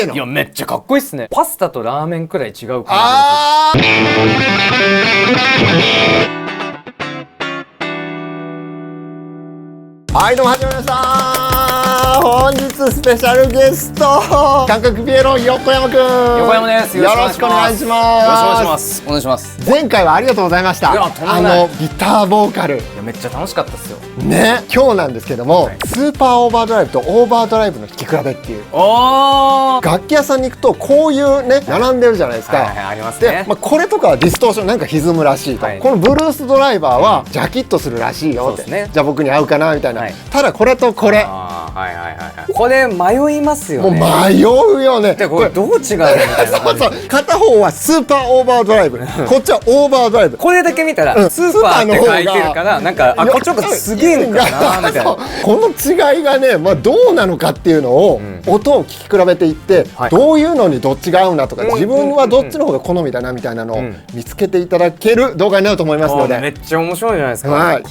いの？いやめっちゃかっこいいっすね。パスタとラーメンくらい違う感あーはい、どうも始まりました。本日スペシャルゲスト、感覚ピエロ横山くん。横山です。よろしくお願いします。よろしくお願いします。お願いします。前回はありがとうございました。いやとんでもないギターボーカル。いやめっちゃ楽しかったっすよ。ね、今日なんですけども、はいスーパーオーバードライブとオーバードライブの弾き比べっていう。おー。楽器屋さんに行くとこういうね並んでるじゃないですか。はいはいありますでね。、これとかはディストーションなんか歪むらしいと、はいこのブルースドライバーはジャキッとするらしいよって、そうですねじゃあ僕に合うかなみたいな、はいただこれとこれあーはいはいはいはい。これ迷いますよもうね。迷うよね。でこれどう違うのみたいなそう感じ。そう、片方はスーパーオーバードライブこっちはオーバードライブ。これだけ見たらスーパーって書いてるからなんかあこっちの方がすげえんかなみたいそうな。この違いがね、どうなのかっていうのを、音を聞き比べていって、はいどういうのにどっちが合うなとか、自分はどっちの方が好みだなみたいなのを見つけていただける動画になると思いますので、めっちゃ面白いじゃないですか。はい、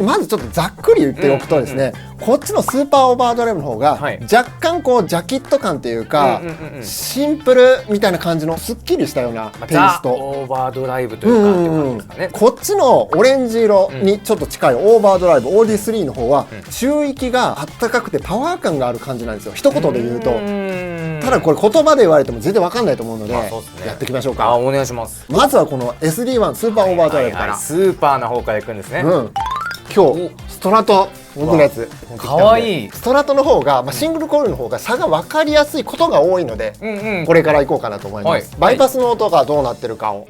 まずちょっとざっくり言っておくとですね、こっちのスーパーオーバードライブの方が、はい若干こうジャキット感っていうか、シンプルみたいな感じのすっきりしたようなテイスザ・ト。オーバードライブというかっていう感じですかね。こっちのオレンジ色にちょっと近いオーバードライブ OD3 の方は中域があったかくてパワー感がある感じなんですよ、一言で言うと。ただこれ言葉で言われても全然わかんないと思うので、そうですねやっていきましょうあか。お願いします。まずはこの SD1 スーパーオーバードライブから、スーパーの方から行くんですね。今日ストラト僕のやつかわいい。ストラトの方が、シングルコイルの方が差が分かりやすいことが多いので、これからいこうかなと思います、はいバイパスの音がどうなってるかを。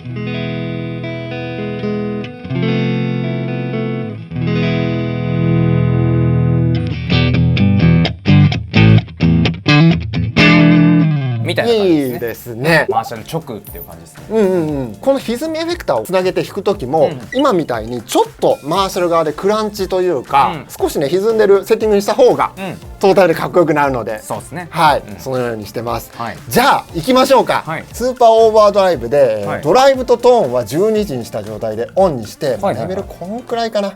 みたいな感じいいですね。ですね。マーシャル直っていう感じですね。この歪みエフェクターをつなげて弾く時も、今みたいにちょっとマーシャル側でクランチというか、少しね歪んでるセッティングにした方が、トータルでかっこよくなるので、そうですね。はい、そのようにしてます、はいじゃあ行きましょうか、はいスーパーオーバードライブで、はいドライブとトーンは12時にした状態でオンにして、はいレベルこのくらいかな。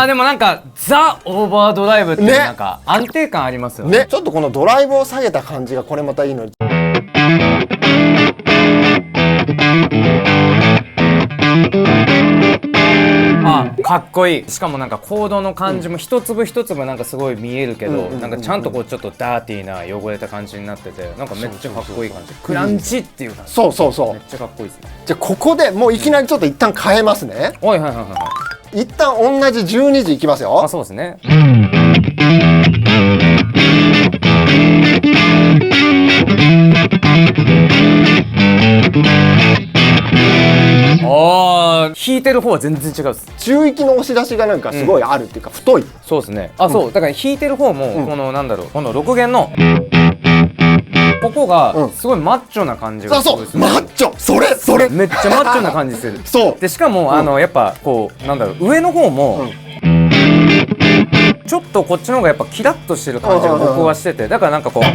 でもなんかザ・オーバードライブってねなんか安定感ありますよね。ね、ちょっとこのドライブを下げた感じがこれまたいいのに。かっこいい。しかもなんかコードの感じも一粒一粒なんかすごい見えるけど、なんかちゃんとこうちょっとダーティーな汚れた感じになってて、なんかめっちゃかっこいい感じ。クランチっていう感じ。そうそうそうめっちゃかっこいいですね。じゃあここでもういきなりちょっと一旦変えますね、はいはいはいは一旦同じ12時いきますい。よ。そうですね。弾いてる方は全然違うです。中域の押し出しがなんかすごいあるっていうか、太い。そうですね。そうだから弾いてる方もこのなんだろう、この6弦のここがすごいマッチョな感じがすそうそう、ごいする。マッチョ、それめっちゃマッチョな感じする。そうでしかもやっぱこうなんだろう、上の方もちょっとこっちの方がやっぱキラッとしてる感じが僕はしてて、だからなんかこうと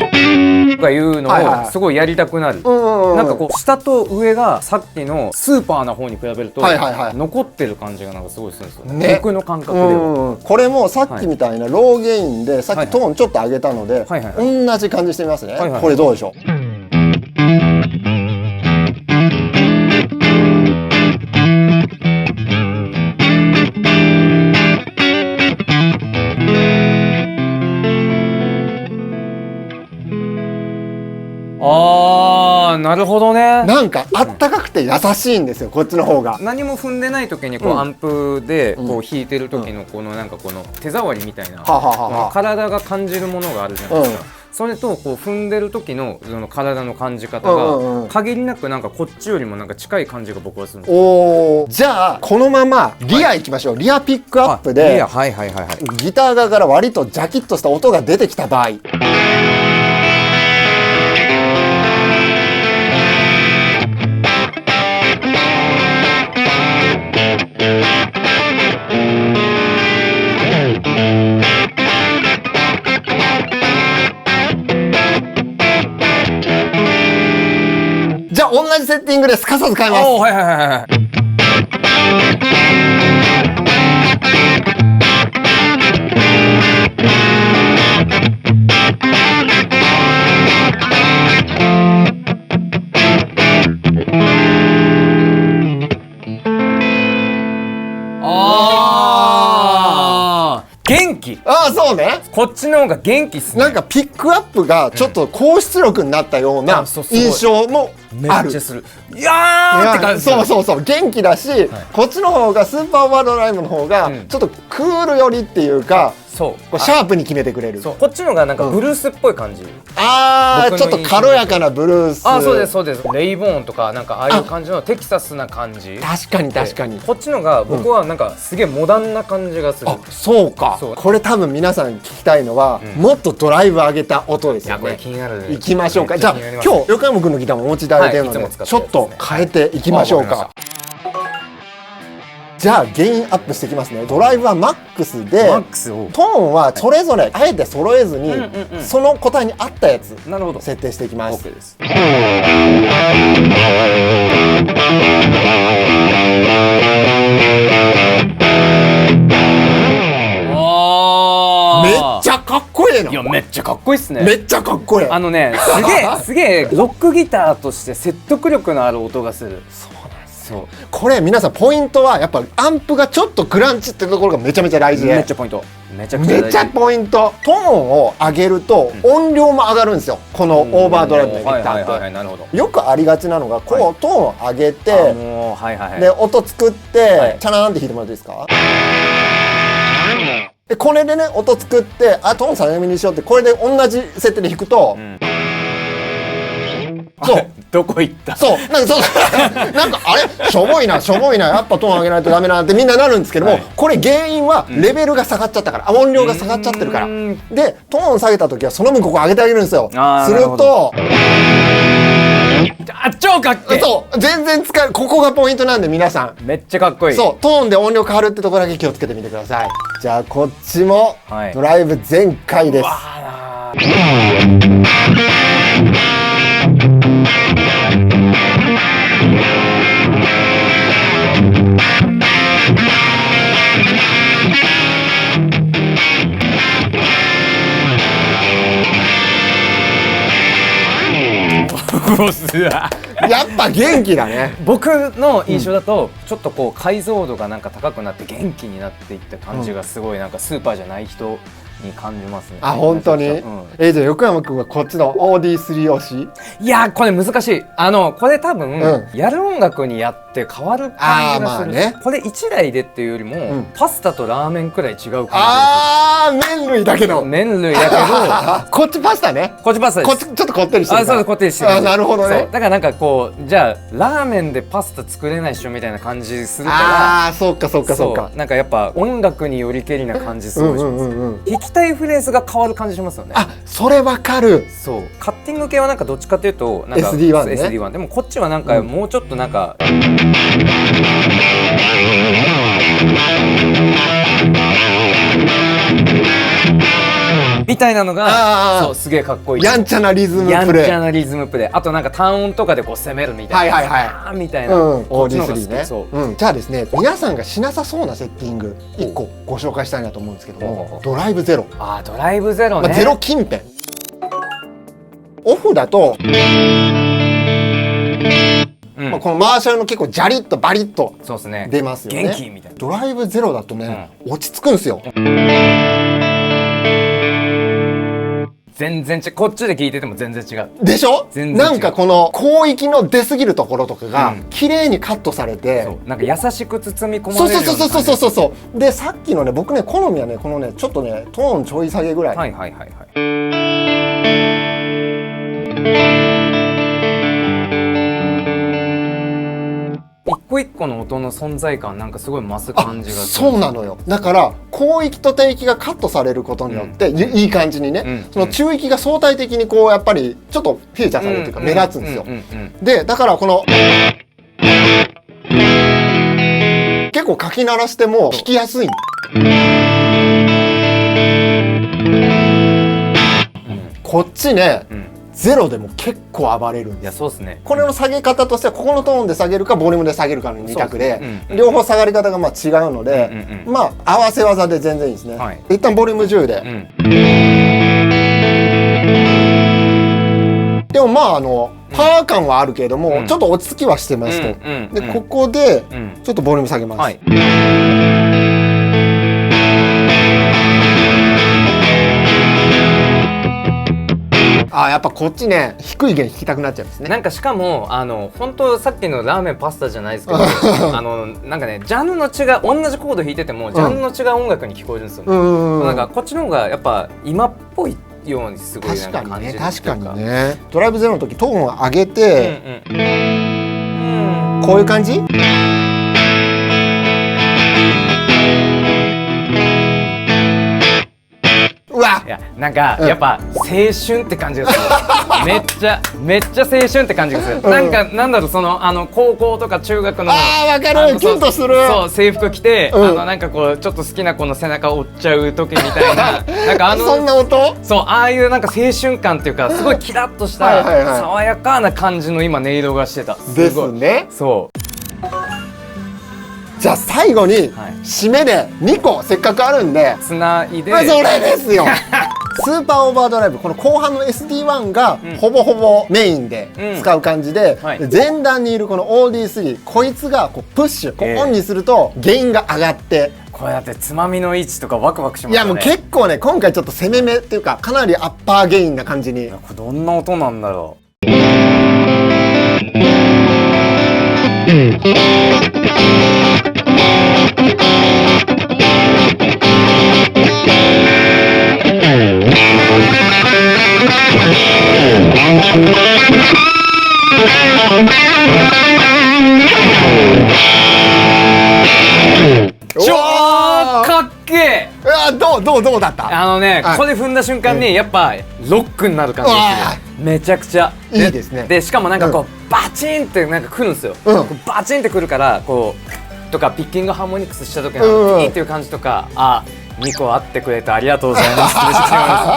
かいうのをすごいやりたくなる。なんかこう下と上がさっきのスーパーな方に比べると残ってる感じがなんかすごいするんですよね、僕の感覚では。これもさっきみたいなローゲインでさっきトーンちょっと上げたので同じ感じしてみますね。これどうでしょう。なるほどね。なんかあったかくて優しいんですよ、こっちの方が。何も踏んでない時にこうアンプでこう弾いてる時のこのなんかこの手触りみたいな体が感じるものがあるじゃないですか。それとこう踏んでる時のその体の感じ方が限りなくなんかこっちよりもなんか近い感じが僕はするんですよ。おー、じゃあこのままリアいきましょう。リアピックアップでギター側から割とジャキッとした音が出てきた場合、じゃあ同じセッティングですかさず変えます。はいはいはいはい。元気。ああそうね。こっちの方が元気っすね。なんかピックアップがちょっと高出力になったような印象もある。めっちゃする。いやーって感じ。そうそうそう、元気だし、こっちの方がスーパーオーバードライブの方がちょっとクール寄りっていうか、こうシャープに決めてくれる。こっちのがなんかブルースっぽい感じ。ああ、ちょっと軽やかなブルース。あ、そうですそうです。レイボーンとかなんかああいう感じのテキサスな感じ。確かに確かに。こっちのが僕はなんかすげえモダンな感じがする。あ、そうか。これ多分皆さん聞きたいのは、もっとドライブ上げた音ですよね。これ気になる。行きましょうか。じゃあ今日横山君のギターもお持ちいただいてるので、ちょっと変えていきましょうか。じゃあゲインアップしていきますね。ドライブはマックスで、トーンはそれぞれあえて揃えずに、その個体に合ったやつ設定していきます。めっちゃかっこいいの。いやめっちゃかっこいいっすね。めっちゃかっこいい。すげえロックギターとして説得力のある音がする。これ皆さんポイントはやっぱアンプがちょっとクランチっていうところがめちゃめちゃ大事で、めっちゃポイント、めちゃポイント。トーンを上げると音量も上がるんですよ、このオーバードライブのギターって。よくありがちなのがこうトーンを上げてで音作ってチャラーンって弾いてもらっていいですか。でこれでね音作ってトーン下げ目にしようって、これで同じ設定で弾くと、そうどこ行った。そうなんかあれしょぼいなやっぱトーン上げないとダメなってみんななるんですけども、これ原因はレベルが下がっちゃったから、音量が下がっちゃってるから。でトーン下げた時はその分ここ上げてあげるんですよ。すると超かっけえ。そう全然使える。ここがポイントなんで皆さんめっちゃかっこいい。そうトーンで音量変わるってところだけ気をつけてみてください。じゃあこっちもドライブ全開です。やっぱ元気だね。僕の印象だとちょっとこう解像度がなんか高くなって元気になっていった感じがすごいなんかスーパーじゃない人に感じますね。あ、本当に。じゃあ横山君はこっちの OD3 推し。いやこれ難しい。これ多分やる音楽にやって変わる感じがする。これ1台でっていうよりもパスタとラーメンくらい違う感じ。麺類だけどこっちパスタね。こっちパスタです。ちょっとこってりしてる。そうこってりしてる。なるほどね。だからなんかこうじゃあラーメンでパスタ作れないっしょみたいな感じするから。そうか。なんかやっぱ音楽によりけりな感じすごいします。弾きたいフレーズが変わる感じしますよね。それわかる。そうカッティング系はなんかどっちかというとなんか SD1 ね。SD1 でもこっちはなんかもうちょっとなんかみたいなのがそうすげえかっこいい。やんちゃなリズムプレイ。やんちゃなリズムプレイ。あとなんか単音とかでこう攻めるみたいな。みたいな。OD3 ね。じゃあですね、皆さんがしなさそうなセッティング1個ご紹介したいなと思うんですけども、ドライブゼロ。ドライブゼロね。ゼロ近辺。オフだとこのマーシャルの結構ジャリッとバリッと出ますよね。元気みたいな。ドライブゼロだとね落ち着くんですよ。全然こっちで聞いてても全然違うでしょ。なんかこの広域の出過ぎるところとかが綺麗にカットされて、なんか優しく包み込まれるような感じ。そうでさっきのね僕ね好みはねこのねちょっとねトーンちょい下げぐらい。一個一個の音の存在感なんかすごい増す感じがする。そうなのよ。だから広域と低域がカットされることによって、いい感じにね、その中域が相対的にこうやっぱりちょっとフィーチャーされるというか目立つんですよ。でだからこの結構かき鳴らしても弾きやすい。こっちねゼロでも結構暴れるんです。いやそうですね。これの下げ方としてはここのトーンで下げるかボリュームで下げるかの2択で、うん両方下がり方がまあ違うので、まあ合わせ技で全然いいですね、はい、一旦ボリューム10で、でもまあパワー感はあるけれども、ちょっと落ち着きはしてますと、でここでちょっとボリューム下げます、はい、やっぱこっちね低い弦弾きたくなっちゃうんですね。なんかしかも本当さっきのラーメンパスタじゃないですけどなんかねジャンルの違う同じコード弾いててもジャンルの違う音楽に聞こえるんですよね。なんかこっちの方がやっぱ今っぽいようにすごいなんか感じる。確かにね。ドライブゼロの時トーンを上げて、こういう感じ。うわ、いやなんかやっぱ青春って感じがする。めっちゃ青春って感じがする。なんかなんだろうその高校とか中学のわかるキュンとする。そう制服着てなんかこうちょっと好きな子の背中を折っちゃう時みたいななんかそんな音？そうああいうなんか青春感っていうかすごいキラッとした爽やかな感じの今音色がしてた。ですね。そう。じゃあ最後に締めで2個せっかくあるんでつないで、それですよ。スーパーオーバードライブこの後半の SD1 がほぼほぼメインで使う感じで、前段にいるこの OD3 こいつがこうプッシュこうオンにするとゲインが上がって、これだってつまみの位置とかワクワクしますよね。いやもう結構ね今回ちょっと攻め目っていうかかなりアッパーゲインな感じに。これどんな音なんだろう。超かっけえ。どうだった？ここで踏んだ瞬間にやっぱロックになる感じですね。めちゃくちゃいいですね。でしかもなんかこうバチンってなんかくるんですよ。バチンってくるからこうとかピッキングハーモニクスした時のいいっていう感じとか2個あってくれてありがとうございま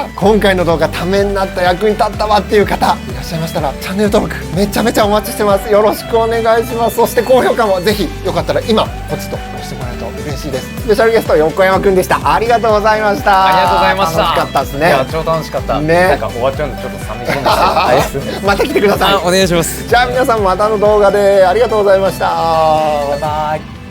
す。今回の動画ためになった役に立ったわっていう方いらっしゃいましたらチャンネル登録めちゃめちゃお待ちしてます。よろしくお願いします。そして高評価もぜひよかったら今ポチッと押してもらえると嬉しいです。スペシャルゲスト横山くんでした。ありがとうございました。ありがとうございました。楽しかったですね。いや超楽しかったね。なんか終わっちゃうのちょっと寂しいんですけどまた来てください。お願いします。じゃあ皆さんまたの動画でありがとうございました。バイバイ。